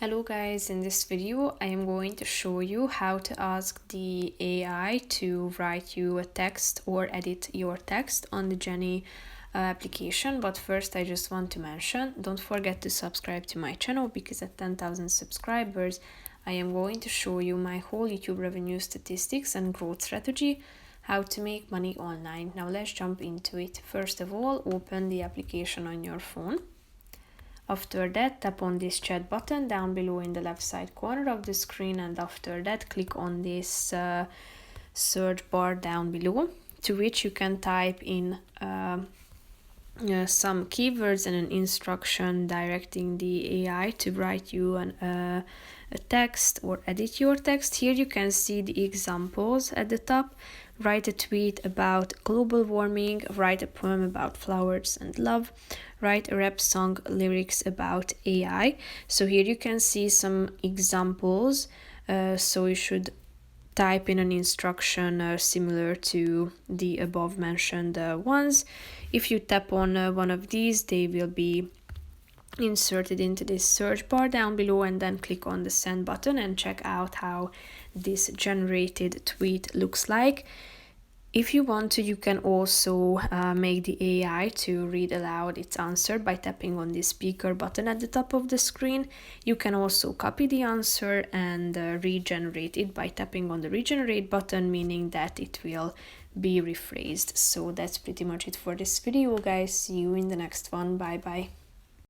Hello guys, in this video I am going to show you how to ask the AI to write you a text or edit your text on the Genie application. But first I just want to mention, don't forget to subscribe to my channel, because at 10,000 subscribers I am going to show you my whole YouTube revenue statistics and growth strategy, how to make money online. Now let's jump into it. First of all, open the application on your phone. After that, tap on this chat button down below in the left side corner of the screen, and after that click on this search bar down below, to which you can type in some keywords and an instruction directing the AI to write you a text or edit your text. Here you can see the examples at the top. Write a tweet about global warming, write a poem about flowers and love, write a rap song lyrics about AI. So here you can see some examples. So you should type in an instruction similar to the above mentioned ones. If you tap on one of these, they will be inserted into this search bar down below, and then click on the send button and check out how this generated tweet looks like. If you want to, you can also make the AI to read aloud its answer by tapping on the speaker button at the top of the screen. You can also copy the answer and regenerate it by tapping on the regenerate button, meaning that it will be rephrased. So that's pretty much it for this video, guys. See you in the next one. Bye bye.